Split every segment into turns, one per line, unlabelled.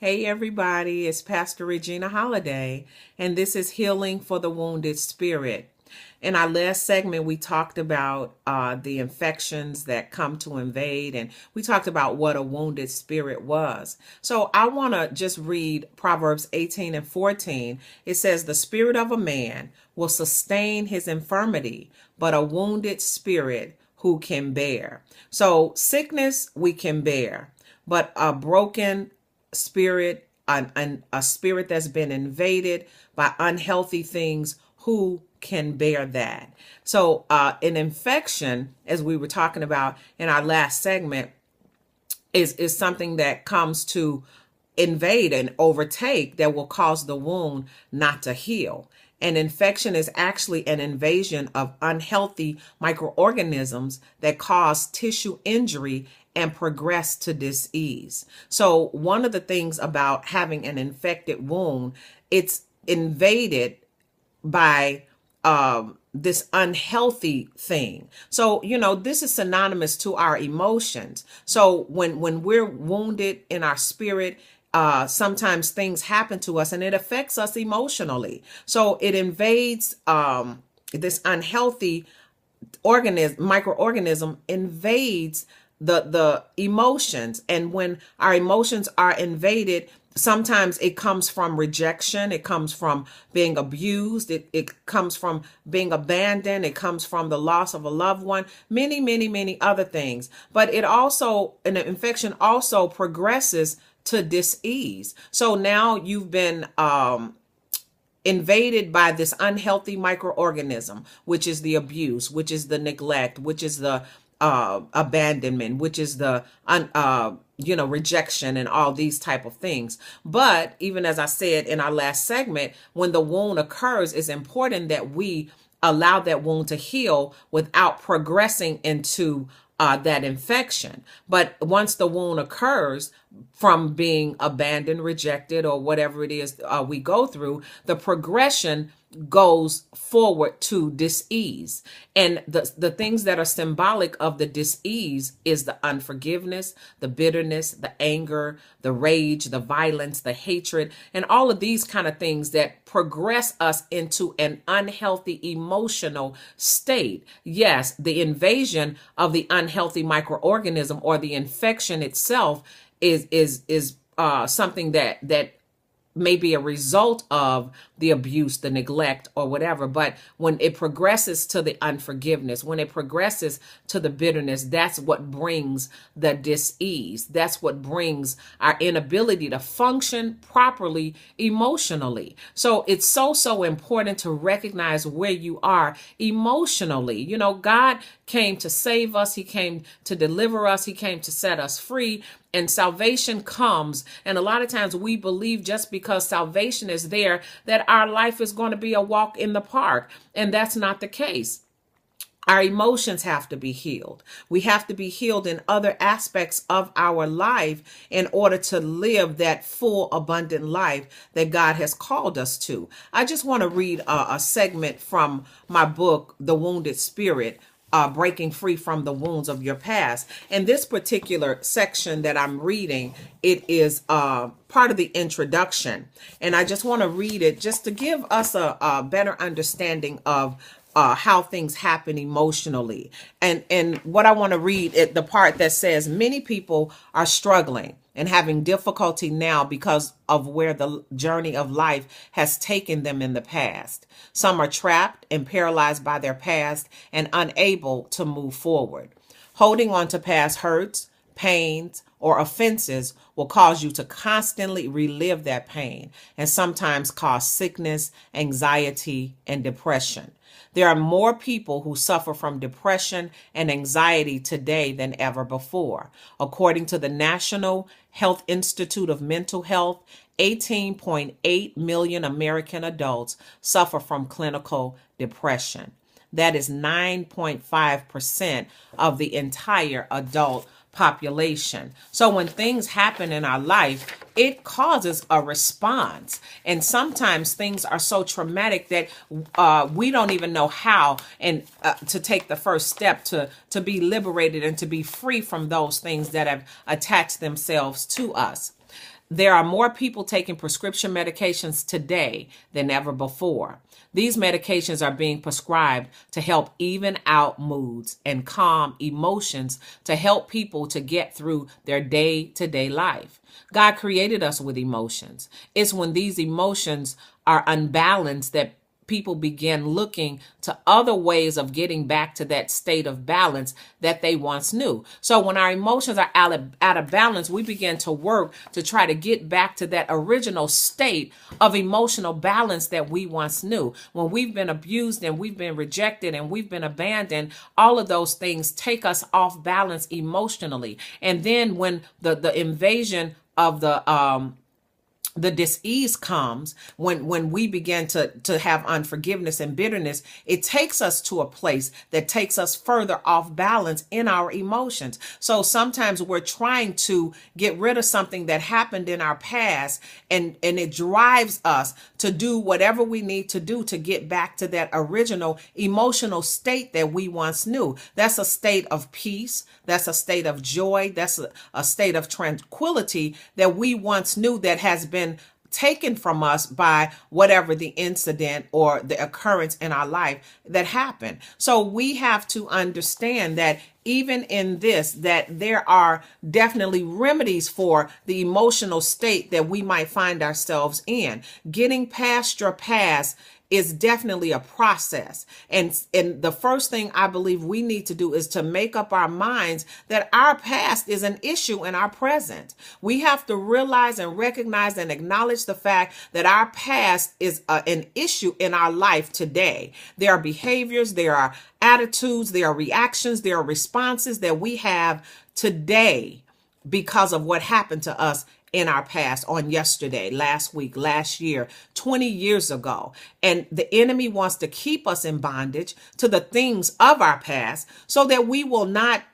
Hey everybody, it's Pastor Regina Holiday, and this is Healing for the Wounded Spirit. In our last segment, we talked about the infections that come to invade, and we talked about what a wounded spirit was. So I want to just read Proverbs 18 and 14. It says, "The spirit of a man will sustain his infirmity, but a wounded spirit who can bear?" So sickness we can bear, but a broken spirit, a spirit that's been invaded by unhealthy things, who can bear that? So an infection, as we were talking about in our last segment, is something that comes to invade and overtake that will cause the wound not to heal. An infection is actually an invasion of unhealthy microorganisms that cause tissue injury and progress to disease. So one of the things about having an infected wound, it's invaded by this unhealthy thing. So, this is synonymous to our emotions. So when we're wounded in our spirit, sometimes things happen to us and it affects us emotionally. So it invades this unhealthy microorganism invades the emotions. And when our emotions are invaded, sometimes it comes from rejection, it comes from being abused, it comes from being abandoned, it comes from the loss of a loved one, many other things. But an infection also progresses to disease. So now you've been invaded by this unhealthy microorganism, which is the abuse, which is the neglect, which is the abandonment, which is the rejection, and all these type of things. But even as I said in our last segment, when the wound occurs, it's important that we allow that wound to heal without progressing into that infection. But once the wound occurs from being abandoned, rejected, or whatever it is we go through, the progression goes forward to disease. And the things that are symbolic of the disease is the unforgiveness, the bitterness, the anger, the rage, the violence, the hatred, and all of these kind of things that progress us into an unhealthy emotional state. Yes, the invasion of the unhealthy microorganism or the infection itself is something that may be a result of the abuse, the neglect, or whatever. But when it progresses to the unforgiveness, when it progresses to the bitterness, that's what brings the dis-ease. That's what brings our inability to function properly emotionally. So it's so important to recognize where you are emotionally. God came to save us. He came to deliver us. He came to set us free. And salvation comes. And a lot of times we believe just because salvation is there, that our life is going to be a walk in the park. And that's not the case. Our emotions have to be healed. We have to be healed in other aspects of our life in order to live that full, abundant life that God has called us to. I just want to read a segment from my book, The Wounded Spirit, Breaking Free from the Wounds of Your Past. And this particular section that I'm reading, it is part of the introduction. And I just want to read it just to give us a better understanding of how things happen emotionally. And what I want to read is the part that says, many people are struggling and having difficulty now because of where the journey of life has taken them in the past. Some are trapped and paralyzed by their past and unable to move forward. Holding on to past hurts, pains, or offenses will cause you to constantly relive that pain and sometimes cause sickness, anxiety, and depression. There are more people who suffer from depression and anxiety today than ever before. According to the National Health Institute of Mental Health, 18.8 million American adults suffer from clinical depression. That is 9.5% of the entire adult population. So when things happen in our life, it causes a response. And sometimes things are so traumatic that we don't even know how and to take the first step to be liberated and to be free from those things that have attached themselves to us. There are more people taking prescription medications today than ever before. These medications are being prescribed to help even out moods and calm emotions, to help people to get through their day-to-day life. God created us with emotions. It's when these emotions are unbalanced that people begin looking to other ways of getting back to that state of balance that they once knew. So when our emotions are out of balance, we begin to work to try to get back to that original state of emotional balance that we once knew. When we've been abused and we've been rejected and we've been abandoned, all of those things take us off balance emotionally. And then when the invasion of the dis-ease comes, when we begin to have unforgiveness and bitterness, it takes us to a place that takes us further off balance in our emotions. So sometimes we're trying to get rid of something that happened in our past, and it drives us to do whatever we need to do to get back to that original emotional state that we once knew. That's a state of peace. That's a state of joy. That's a state of tranquility that we once knew, that has been taken from us by whatever the incident or the occurrence in our life that happened. So we have to understand that even in this, that there are definitely remedies for the emotional state that we might find ourselves in. Getting past your past is definitely a process. And the first thing I believe we need to do is to make up our minds that our past is an issue in our present. We have to realize and recognize and acknowledge the fact that our past is an issue in our life today. There are behaviors, there are attitudes, there are reactions, there are responses that we have today because of what happened to us in our past, on yesterday, last week, last year, 20 years ago. And the enemy wants to keep us in bondage to the things of our past so that we will not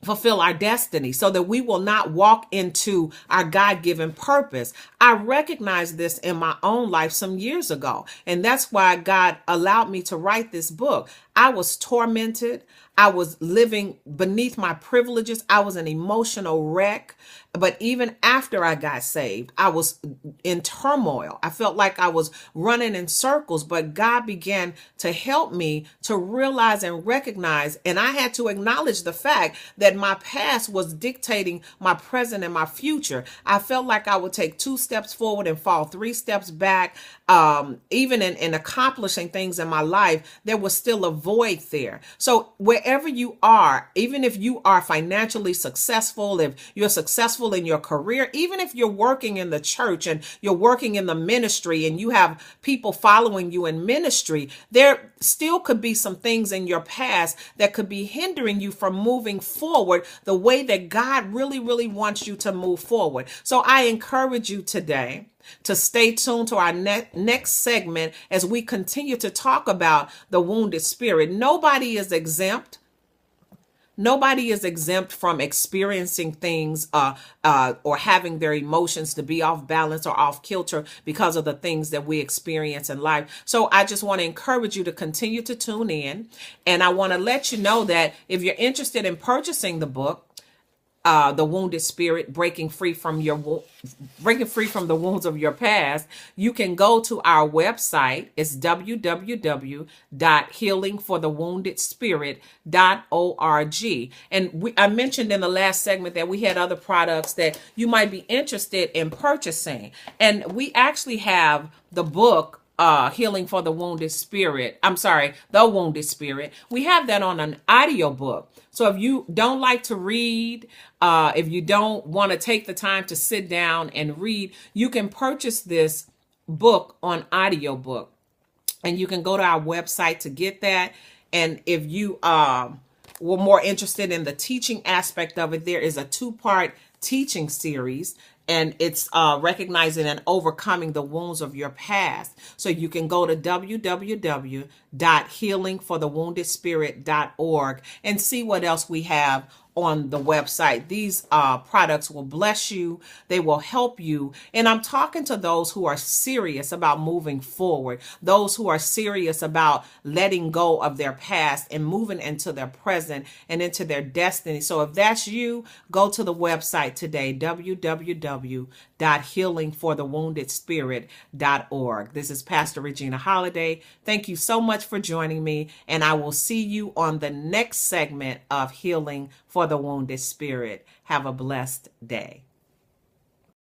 fulfill our destiny, so that we will not walk into our God-given purpose. I recognized this in my own life some years ago, and that's why God allowed me to write this book. I was tormented. I was living beneath my privileges. I was an emotional wreck. But even after I got saved, I was in turmoil. I felt like I was running in circles, but God began to help me to realize and recognize, and I had to acknowledge the fact that my past was dictating my present and my future. I felt like I would take 2 steps forward and fall 3 steps back. Even in accomplishing things in my life, there was still a void there. So wherever you are, even if you are financially successful, if you're successful in your career, even if you're working in the church and you're working in the ministry and you have people following you in ministry, there still could be some things in your past that could be hindering you from moving forward the way that God really, really wants you to move forward. So I encourage you today to stay tuned to our next segment as we continue to talk about the wounded spirit. Nobody is exempt. Nobody is exempt from experiencing things or having their emotions to be off balance or off kilter because of the things that we experience in life. So I just want to encourage you to continue to tune in. And I want to let you know that if you're interested in purchasing the book, The Wounded Spirit, breaking free from the wounds of your past, you can go to our website. It's www.healingforthewoundedspirit.org. And I mentioned in the last segment that we had other products that you might be interested in purchasing. And we actually have the book, Healing for the Wounded Spirit. The Wounded Spirit. We have that on an audio book. So if you don't like to read, if you don't want to take the time to sit down and read, you can purchase this book on audiobook. And you can go to our website to get that. And if you were more interested in the teaching aspect of it, there is a 2-part teaching series. And it's recognizing and overcoming the wounds of your past. So you can go to www.healingforthewoundedspirit.org and see what else we have on the website. These products will bless you. They will help you. And I'm talking to those who are serious about moving forward, those who are serious about letting go of their past and moving into their present and into their destiny. So if that's you, go to the website today, www.healingforthewoundedspirit.org. This is Pastor Regina Holiday. Thank you so much for joining me, and I will see you on the next segment of Healing for the Wounded Spirit. Have a blessed day.